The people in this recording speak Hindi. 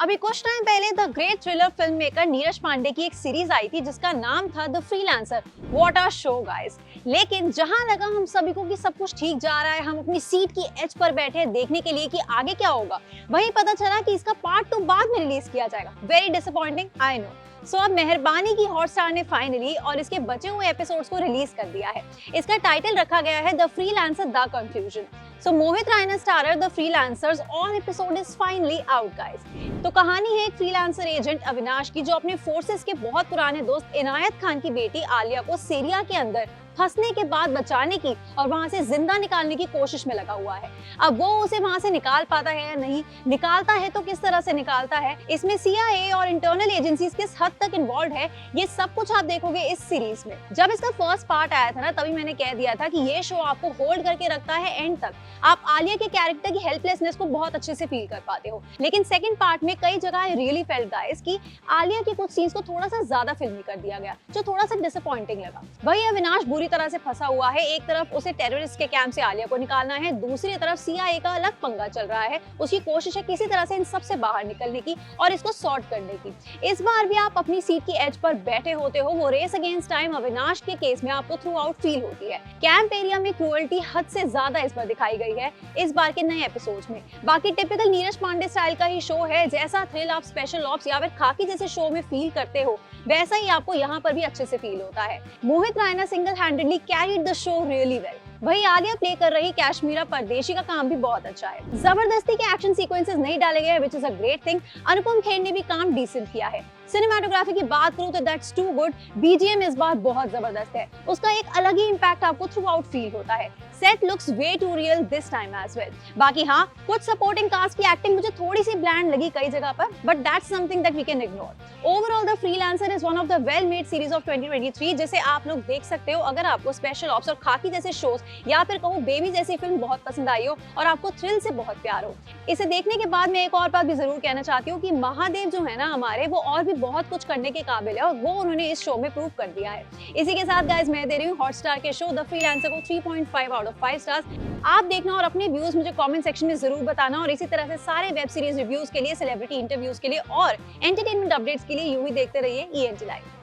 अभी कुछ टाइम पहले the great thriller film maker Neeraj Pandey की एक सीरीज आई थी जिसका नाम था the freelancer. What a show guys. लेकिन जहां लगा हम सभी को कि सब कुछ ठीक जा रहा है, हम अपनी सीट की एज पर बैठे हैं देखने के लिए कि आगे क्या होगा, वहीं पता चला कि इसका पार्ट 2 बाद में रिलीज किया जाएगा। Very disappointing, I know. So अब मेहरबानी की हॉटस्टार ने फाइनली और इसके बचे हुए एपिसोड्स को रिलीज कर दिया है। इसका टाइटल रखा गया है the freelancer the conclusion. So Mohit Raina starrer the freelancers all episode is finally out guys. तो कहानी है एक फ्रीलांसर एजेंट अविनाश की, जो अपने फोर्सेस के बहुत पुराने दोस्त इनायत खान की बेटी आलिया को सीरिया के अंदर फंसने के बाद बचाने की और वहां से जिंदा निकालने की कोशिश में लगा हुआ है। अब वो उसे वहां से निकाल पाता है या नहीं, निकालता है तो किस तरह से निकालता है, इसमें CIA और इंटरनल एजेंसीज किस हद तक इन्वॉल्व है, ये सब कुछ आप देखोगे इस सीरीज में। जब इसका फर्स्ट पार्ट आया था ना, तभी मैंने कह दिया था कि ये शो आपको होल्ड करके रखता है एंड तक। आप आलिया के कैरेक्टर की हेल्पलेसनेस को बहुत अच्छे से फील कर पाते हो। लेकिन सेकंड पार्ट में कई जगह आई रियली फेल्ट गाइस कि आलिया के कुछ सीन्स को थोड़ा सा ज्यादा फिल्मी कर दिया गया, जो थोड़ा सा डिसअपॉइंटिंग लगा। वही अविनाश बुरी तरह से फंसा हुआ है। एक तरफ उसे टेररिस्ट के कैंप से आलिया को निकालना है, दूसरी तरफ CIA का अलग पंगा चल रहा है। उसकी कोशिश है किसी तरह से इन सब से बाहर निकलने की और इसको सॉर्ट करने की। इस बार भी आप अपनी सीट की एज पर बैठे होते हो। वो रेस अगेंस्ट टाइम अविनाश के केस में आपको थ्रू आउट फील होती है। कैंप एरिया में क्रूअल्टी हद से ज्यादा इस पर दिखाई गई है इस बार के नए एपिसोड्स में। बाकी टिपिकल नीरज पांडे स्टाइल का ही शो है। जैसा थ्रिल आप स्पेशल ऑप्स या फिर खाकी जैसे शो में फील करते हो, वैसा ही आपको यहाँ पर भी अच्छे से फील होता है। Mohit Raina single handedly carried the show really well. वही आलिया प्ले कर रही कैश्मीरा परदेशी का काम भी बहुत अच्छा है। जबरदस्ती के एक्शन सीक्वेंसेस नहीं डाले गए, which is a great thing. Anupam Kher ने भी काम डिसेंट किया है। सिनेमाटोग्राफी की बात करूं तो दैट्स टू गुड। BGM इस बार बहुत जबरदस्त है। उसका एक अलग ही इम्पैक्ट आपको थ्रू आउट फील होता है। Set looks way too real this time as well. बाकी हाँ, कुछ सपोर्टिंग कास्ट की एक्टिंग मुझे थोड़ी सी ब्लैंड लगी कई जगह पर, but that's something that we can ignore. Overall the freelancer is one of the well made series of 2023, जिसे आप लोग देख सकते हो अगर आपको स्पेशल ऑप्स और खाकी जैसे शोज या फिर कहूँ बेबी जैसी फिल्म बहुत पसंद आई हो और आपको थ्रिल से बहुत प्यार हो। इसे देखने के बाद मैं एक और बात भी जरूर कहना चाहती हूँ कि महादेव जो है ना हमारे, वो और भी बहुत कुछ करने के काबिल है और वो उन्होंने इस शो में प्रूव कर दिया है। इसी के साथ गाइस मैं दे रही हूँ हॉटस्टार के शो द फ्रीलांसर को 3.5 आउट ऑफ 5 स्टार्स। आप देखना और अपने व्यूज मुझे कमेंट सेक्शन में जरूर बताना। और इसी तरह से सारे वेब सीरीज रिव्यूज के लिए, सेलिब्रिटी इंटरव्यूज के लिए और एंटरटेनमेंट अपडेट्स के लिए यूं ही देखते रहिए ENT लाइव।